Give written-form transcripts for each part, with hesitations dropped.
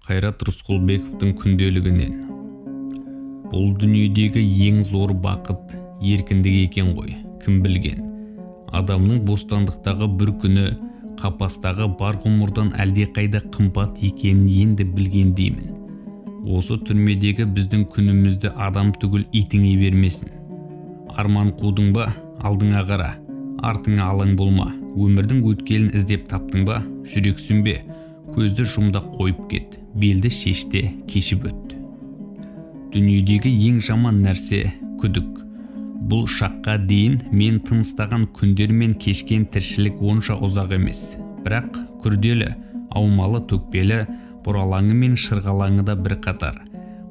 Қайрат Рысқұлбековтың күнделігінен. Бұл дүниедегі ең зор бақыт еркіндік екен ғой, кім білген. Адамның бостандықтағы бір күні қапастағы бар ғұмырдан әлдеқайда қымбат екенін енді білгендеймін. Осы түрмедегі біздің күнімізді адам түгіл итіңе бермесін. Арман қудың ба, алдыңа қара, артыңа алаң болма. Өмірдің өткелін іздеп таптың ба, жүрексің бе, көзді жұмда қойып кет, белді шеште кешіп өт. Дүниедегі ең жаман нәрсе күдік. Бұл шаққа дейін мен тыныстаған күндер мен кешкен тіршілік онша ұзақ емес. Бірақ күрделі, аумалы төкпелі, бұралаңы мен шырғалаңы да бір қатар.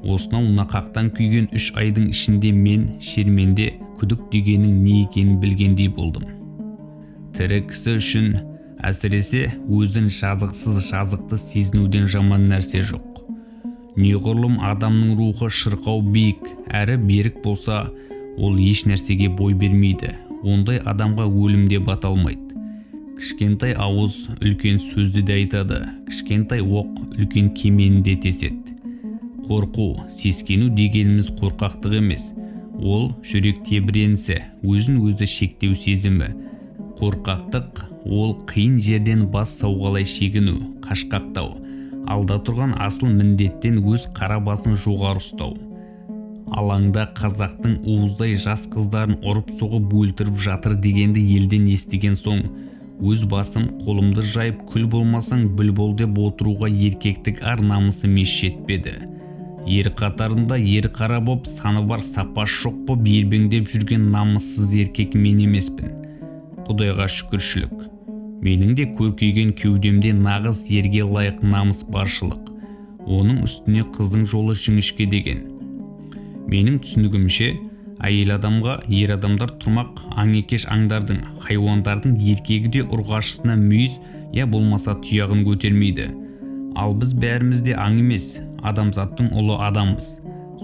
Осынау нақақтан күйген 3 айдың ішінде мен шерменде күдік дегенің не екенін білгендей болдым. Тірі кісі үшін әсіресе өзін жазықсыз жазықты сезінуден жаман нәрсе жоқ. Неғұрлым адамның рухы шырқау биік әрі берік болса, ол еш нәрсеге бой бермейді. Ондай адамға өлім де баталмайды. Кішкентай ауыз үлкен сөзді де айтады, кішкентай оқ үлкен кеменді де теседі. Қорқу, сескену дегеніміз қорқақтық емес. Ол жүрек тебіренісі, өзін өзі шектеу сезімі. Қорқақтық ол қиын жерден бас сауғалай шегіну, қашқақтау, алда тұрған асыл міндеттен өз қара басын жоғары ұстау. Алаңда қазақтың уыздай жас қыздарын ұрып соғып өлтіріп жатыр дегенді елден естіген соң, өз басым қолымды жайып күл болмасаң біл бол деп отыруға еркектік ар намысым еш жетпеді. Ер қатарында ер қара боп, саны бар сапас жоқ боп ербеңдеп жүрген намыссыз еркек мен емеспін. Құдайға шүкіршілік. Менің де көркейген кеудемде нағыз ерге лайық намыс баршылық. Оның үстіне қыздың жолы жіңішке деген. Менің түсінігімше, әйел адамға ер адамдар тұрмақ аң екеш аңдардың, хайуандардың еркегі де ұрғашысына мүйіз, я болмаса тұяғын көтермейді. Ал біз бәріміз де аң емес, адамзаттың ұлы адамбыз.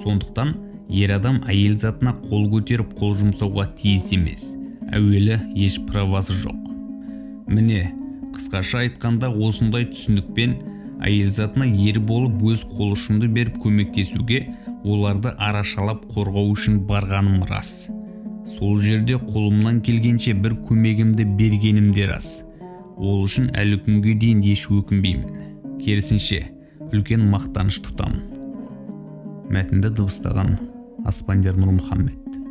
Сондықтан ер адам әйел затына қол көтеріп қол жұмсауға тиіс емес. Әуелі еш правасы жоқ. Міне, қысқаша айтқанда осындай түсінікпен әйел затына ер болып өз қол ұшымды беріп көмектесуге, оларды арашалап қорғау үшін барғаным рас. Сол жерде қолымнан келгенше бір көмегімді бергенім де рас. Ол үшін әлі күнге дейін еш өкінбеймін. Керісінше, үлкен мақтаныш тұтамын. Мәтінді дыбыстаған Аспандияр Нұрмұхаммед.